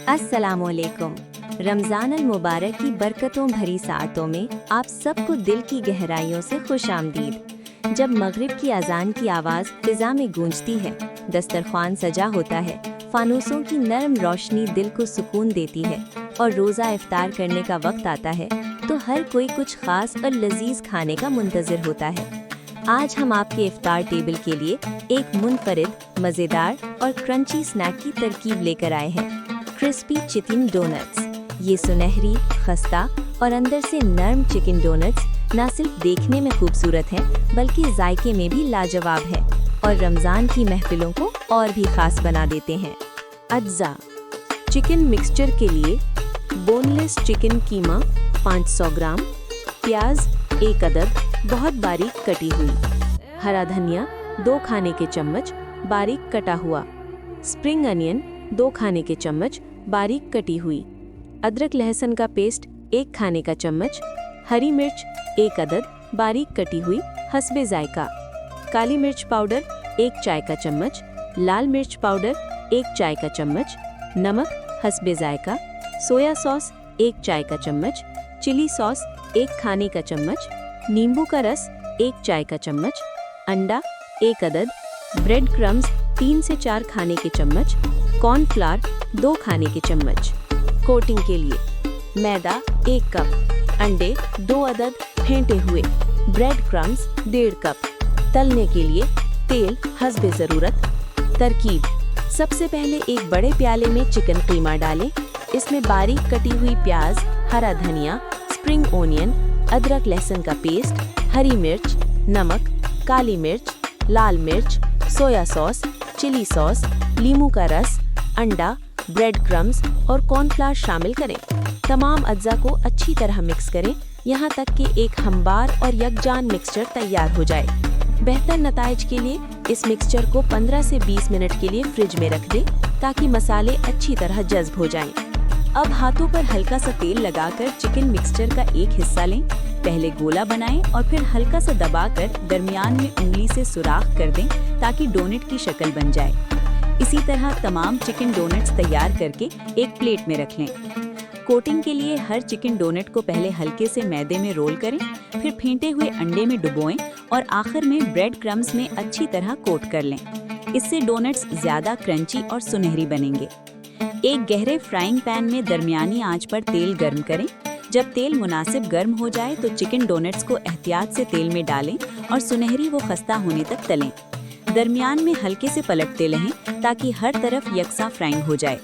अस्सलामुअलैकुम। रमज़ान अल मुबारक की बरकतों भरी साअतों में आप सबको दिल की गहराइयों से खुशामदीद। जब मगरिब की अजान की आवाज़ फ़िज़ा में गूंजती है, दस्तरख्वान सजा होता है, फानूसों की नरम रोशनी दिल को सुकून देती है और रोज़ा इफ्तार करने का वक्त आता है तो हर कोई कुछ ख़ास और लजीज खाने का मुंतज़िर होता है। आज हम आपके इफ्तार टेबल के लिए एक मुनफरिद, मज़ेदार और क्रंची स्नैक की तरकीब लेकर आए हैं, क्रिस्पी चिकन डोनट्स। ये सुनहरी, खस्ता और अंदर से नरम चिकन डोनट्स न सिर्फ देखने में खूबसूरत हैं बल्कि जायके में भी लाजवाब है और रमज़ान की महफिलों को और भी ख़ास बना देते हैं। अज्जा: चिकन मिक्सचर के लिए बोनलेस चिकन कीमा 500 ग्राम, प्याज 1 अदद बहुत बारीक कटी हुई, हरा धनिया 2 खाने के चम्मच बारीक कटा हुआ, स्प्रिंग अनियन 2 खाने के चम्मच बारीक कटी हुई, अदरक लहसुन का पेस्ट 1 खाने का चम्मच, हरी मिर्च 1 अदद बारीक कटी हुई हस्बे जायका, काली मिर्च पाउडर 1 चाय का चम्मच, लाल मिर्च पाउडर 1 चाय का चम्मच, नमक हस्बे जायका, सोया सॉस 1 चाय का चम्मच, चिली सॉस 1 खाने का चम्मच, नींबू का रस 1 चाय का चम्मच, अंडा 1 अदद, ब्रेड क्रम्स 3 से 4 खाने के चम्मच, कॉर्नफ्लावर 2 खाने के चम्मच। कोटिंग के लिए मैदा 1 कप, अंडे 2 अदद फेंटे हुए, ब्रेड क्रम्स 1.5 कप। तलने के लिए तेल हस्बे ज़रूरत। तरकीब: सबसे पहले एक बड़े प्याले में चिकन कीमा डालें। इसमें बारीक कटी हुई प्याज, हरा धनिया, स्प्रिंग ओनियन, अदरक लहसुन का पेस्ट, हरी मिर्च, नमक, काली मिर्च, लाल मिर्च, सोया सॉस, चिली सॉस, नींबू का रस, अंडा, ब्रेड क्रम्स और कॉर्नफ्लावर शामिल करें। तमाम अज्जा को अच्छी तरह मिक्स करें यहाँ तक कि एक हमवार और यकजान मिक्सचर तैयार हो जाए। बेहतर नताइज के लिए इस मिक्सचर को 15 से 20 मिनट के लिए फ्रिज में रख दें ताकि मसाले अच्छी तरह जज्ब हो जाएं। अब हाथों पर हल्का सा तेल लगाकर चिकन मिक्सचर का एक हिस्सा लें। पहले गोला बनाएं और फिर हल्का सा दबाकर दरमियान में उंगली से सुराख कर दें ताकि डोनट की शक्ल बन जाए। इसी तरह तमाम चिकन डोनट्स तैयार करके एक प्लेट में रख लें। कोटिंग के लिए हर चिकन डोनट को पहले हल्के से मैदे में रोल करें, फिर फेंटे हुए अंडे में डुबोएं और आखिर में ब्रेड क्रम्स में अच्छी तरह कोट कर लें। इससे डोनट्स ज्यादा क्रंची और सुनहरी बनेंगे। एक गहरे फ्राइंग पैन में दरमियानी आंच पर तेल गर्म करें। जब तेल मुनासिब गर्म हो जाए तो चिकन डोनट्स को एहतियात से तेल में डालें और सुनहरी व खस्ता होने तक तलें। दरमियान में हल्के से पलटते रहें ताकि हर तरफ यकसा फ्राइंग हो जाए।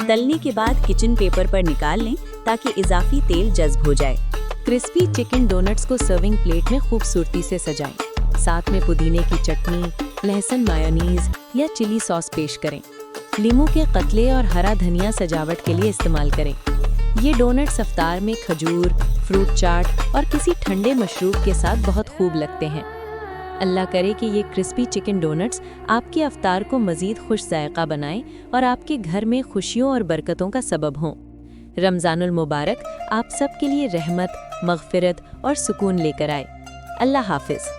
तलने के बाद किचन पेपर पर निकाल लें ताकि इजाफी तेल जज्ब हो जाए। क्रिस्पी चिकन डोनट्स को सर्विंग प्लेट में खूबसूरती से सजाएं। साथ में पुदीने की चटनी, लहसुन मायोनीज या चिली सॉस पेश करें। नींबू के कतले और हरा धनिया सजावट के लिए इस्तेमाल करें। ये डोनट्स इफ्तार में खजूर, फ्रूट चाट और किसी ठंडे मशरूब के साथ बहुत खूब लगते हैं। अल्लाह करे कि ये क्रिस्पी चिकन डोनट्स आपके इफ्तार को मज़ीद खुश जायका बनाएं और आपके घर में खुशियों और बरकतों का सबब हों। रमज़ानुल मुबारक आप सब के लिए रहमत, मग़फ़िरत और सुकून लेकर आए। अल्लाह हाफ़िज़।